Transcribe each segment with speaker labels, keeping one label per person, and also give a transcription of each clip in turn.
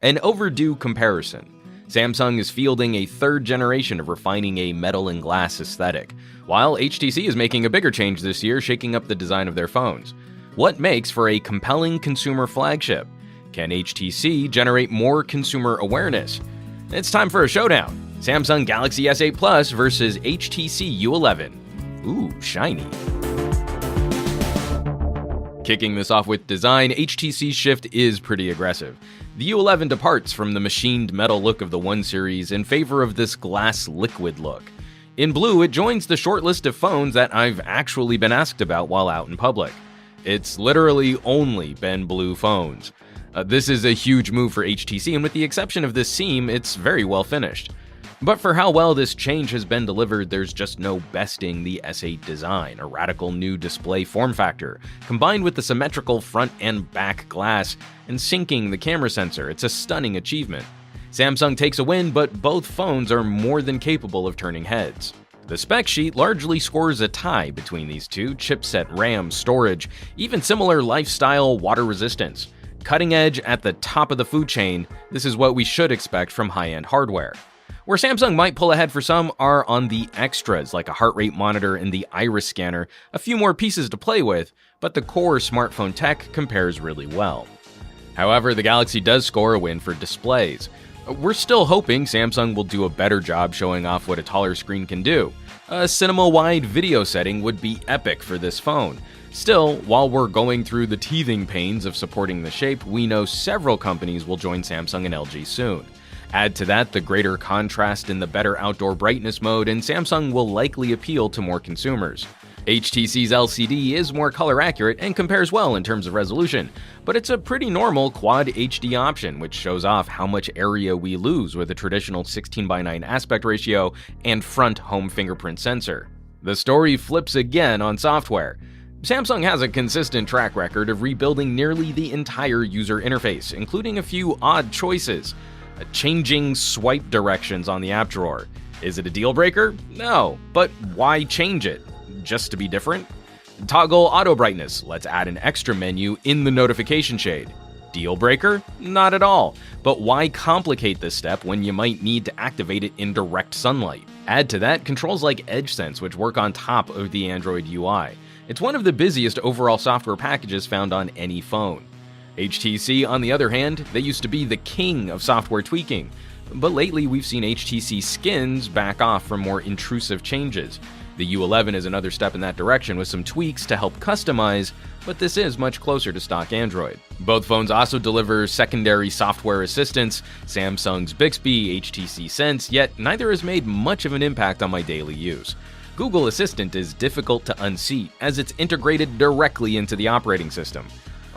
Speaker 1: An overdue comparison. Samsung is fielding a third generation of refining a metal and glass aesthetic, while HTC is making a bigger change this year, shaking up the design of their phones. What makes for a compelling consumer flagship? Can HTC generate more consumer awareness? It's time for a showdown. Samsung Galaxy S8 Plus versus HTC U11. Ooh, shiny. Kicking this off with design, HTC's shift is pretty aggressive. The U11 departs from the machined metal look of the 1 series in favor of this glass liquid look. In blue, it joins the short list of phones that I've actually been asked about while out in public. It's literally only been blue phones. This is a huge move for HTC, and with the exception of this seam, it's very well finished. But for how well this change has been delivered, there's just no besting the S8 design, a radical new display form factor, combined with the symmetrical front and back glass, and syncing the camera sensor. It's a stunning achievement. Samsung takes a win, but both phones are more than capable of turning heads. The spec sheet largely scores a tie between these two: chipset, RAM, storage, even similar lifestyle water resistance. Cutting edge at the top of the food chain, this is what we should expect from high-end hardware. Where Samsung might pull ahead for some are on the extras, like a heart rate monitor and the iris scanner, a few more pieces to play with, but the core smartphone tech compares really well. However, the Galaxy does score a win for displays. We're still hoping Samsung will do a better job showing off what a taller screen can do. A cinema-wide video setting would be epic for this phone. Still, while we're going through the teething pains of supporting the shape, we know several companies will join Samsung and LG soon. Add to that the greater contrast in the better outdoor brightness mode, and Samsung will likely appeal to more consumers. HTC's LCD is more color accurate and compares well in terms of resolution, but it's a pretty normal Quad HD option, which shows off how much area we lose with a traditional 16:9 aspect ratio and front home fingerprint sensor. The story flips again on software. Samsung has a consistent track record of rebuilding nearly the entire user interface, including a few odd choices. Changing swipe directions on the app drawer. Is it a deal breaker? No, but why change it? Just to be different? Toggle auto brightness. Let's add an extra menu in the notification shade. Deal breaker? Not at all. But why complicate this step when you might need to activate it in direct sunlight? Add to that controls like EdgeSense, which work on top of the Android UI. It's one of the busiest overall software packages found on any phone. HTC, on the other hand, they used to be the king of software tweaking, but lately we've seen HTC skins back off from more intrusive changes. The U11 is another step in that direction with some tweaks to help customize, but this is much closer to stock Android. Both phones also deliver secondary software assistance, Samsung's Bixby, HTC Sense, yet neither has made much of an impact on my daily use. Google Assistant is difficult to unseat as it's integrated directly into the operating system.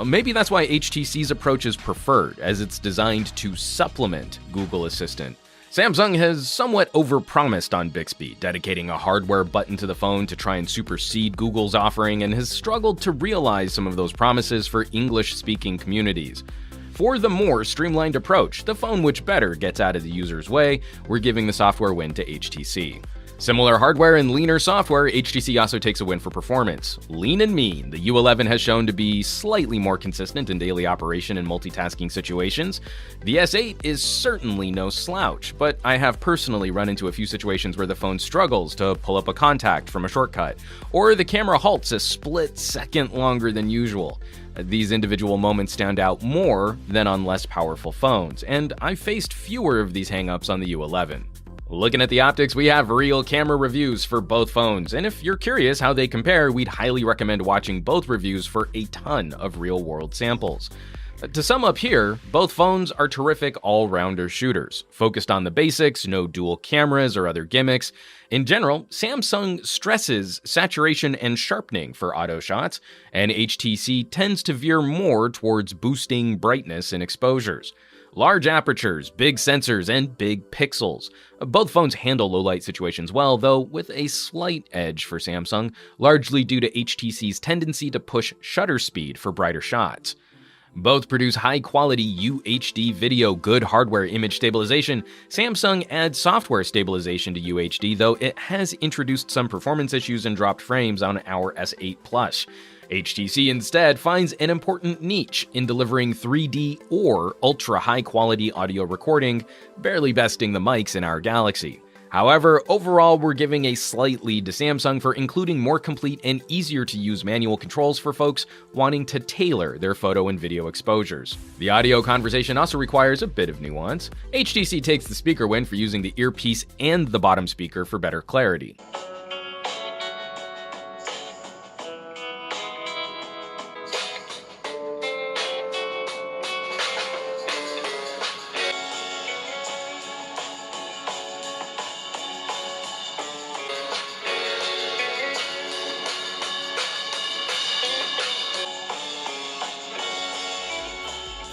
Speaker 1: Maybe that's why HTC's approach is preferred, as it's designed to supplement Google Assistant. Samsung has somewhat overpromised on Bixby, dedicating a hardware button to the phone to try and supersede Google's offering, and has struggled to realize some of those promises for English-speaking communities. For the more streamlined approach, the phone which better gets out of the user's way, we're giving the software win to HTC. Similar hardware and leaner software, HTC also takes a win for performance. Lean and mean, the U11 has shown to be slightly more consistent in daily operation and multitasking situations. The S8 is certainly no slouch, but I have personally run into a few situations where the phone struggles to pull up a contact from a shortcut, or the camera halts a split second longer than usual. These individual moments stand out more than on less powerful phones, and I've faced fewer of these hangups on the U11. Looking at the optics, we have real camera reviews for both phones, and if you're curious how they compare, we'd highly recommend watching both reviews for a ton of real-world samples. To sum up here, both phones are terrific all-rounder shooters, focused on the basics, no dual cameras or other gimmicks. In general, Samsung stresses saturation and sharpening for auto shots, and HTC tends to veer more towards boosting brightness and exposures. Large apertures, big sensors, and big pixels. Both phones handle low-light situations well, though with a slight edge for Samsung, largely due to HTC's tendency to push shutter speed for brighter shots. Both produce high-quality UHD video, good hardware image stabilization. Samsung adds software stabilization to UHD, though it has introduced some performance issues and dropped frames on our S8 Plus. HTC instead finds an important niche in delivering 3D or ultra-high quality audio recording, barely besting the mics in our Galaxy. However, overall, we're giving a slight lead to Samsung for including more complete and easier to use manual controls for folks wanting to tailor their photo and video exposures. The audio conversation also requires a bit of nuance. HTC takes the speaker win for using the earpiece and the bottom speaker for better clarity.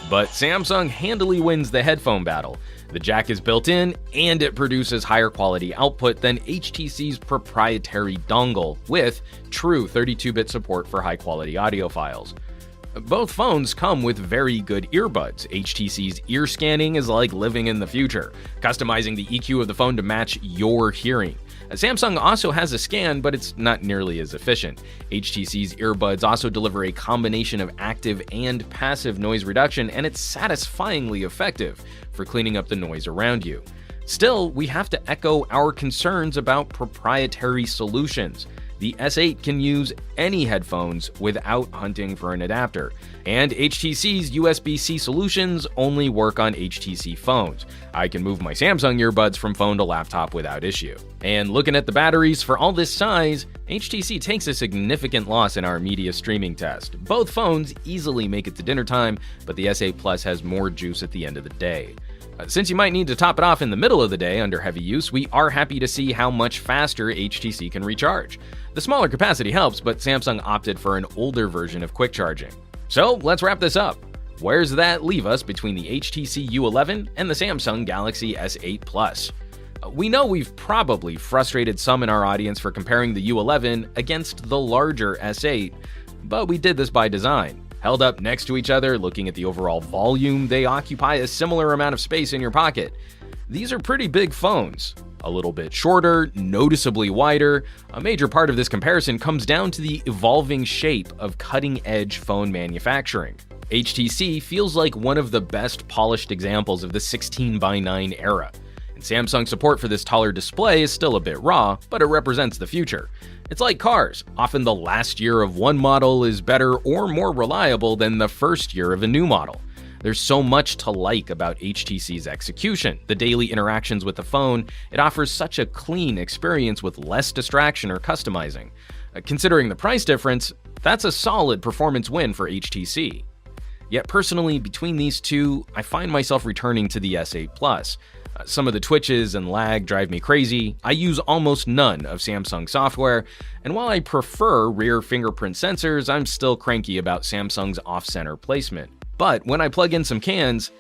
Speaker 1: But Samsung handily wins the headphone battle. The jack is built in, and it produces higher quality output than HTC's proprietary dongle, with true 32-bit support for high-quality audio files. Both phones come with very good earbuds. HTC's ear scanning is like living in the future, customizing the EQ of the phone to match your hearing. Samsung also has a scan, but it's not nearly as efficient. HTC's earbuds also deliver a combination of active and passive noise reduction, and it's satisfyingly effective for cleaning up the noise around you. Still, we have to echo our concerns about proprietary solutions. The S8 can use any headphones without hunting for an adapter, and HTC's USB-C solutions only work on HTC phones. I can move my Samsung earbuds from phone to laptop without issue. And looking at the batteries, for all this size, HTC takes a significant loss in our media streaming test. Both phones easily make it to dinner time, but the S8 Plus has more juice at the end of the day. Since you might need to top it off in the middle of the day under heavy use, we are happy to see how much faster HTC can recharge. The smaller capacity helps, but Samsung opted for an older version of quick charging. So let's wrap this up. Where's that leave us between the HTC U11 and the Samsung Galaxy S8 Plus? We know we've probably frustrated some in our audience for comparing the U11 against the larger S8, but we did this by design. Held up next to each other, looking at the overall volume, they occupy a similar amount of space in your pocket. These are pretty big phones. A little bit shorter, noticeably wider. A major part of this comparison comes down to the evolving shape of cutting-edge phone manufacturing. HTC feels like one of the best polished examples of the 16:9 era. And Samsung's support for this taller display is still a bit raw, but it represents the future. It's like cars. Often the last year of one model is better or more reliable than the first year of a new model. There's so much to like about HTC's execution. The daily interactions with the phone, it offers such a clean experience with less distraction or customizing. Considering the price difference, that's a solid performance win for HTC. Yet personally, between these two, I find myself returning to the S8 Plus. Some of the twitches and lag drive me crazy. I use almost none of Samsung software, and while I prefer rear fingerprint sensors, I'm still cranky about Samsung's off-center placement. But when I plug in some cans,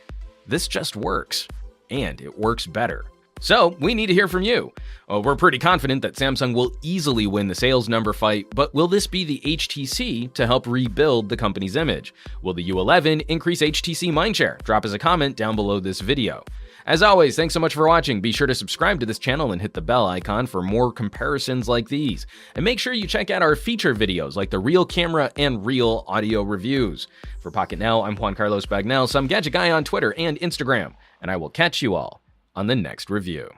Speaker 1: this just works, and it works better. So we need to hear from you. We're pretty confident that Samsung will easily win the sales number fight, but will this be the HTC to help rebuild the company's image? Will the U11 increase HTC mindshare? Drop us a comment down below this video. As always, thanks so much for watching. Be sure to subscribe to this channel and hit the bell icon for more comparisons like these. And make sure you check out our feature videos like the real camera and real audio reviews. For Pocket Now, I'm Juan Carlos Bagnell, some gadget guy on Twitter and Instagram, and I will catch you all on the next review.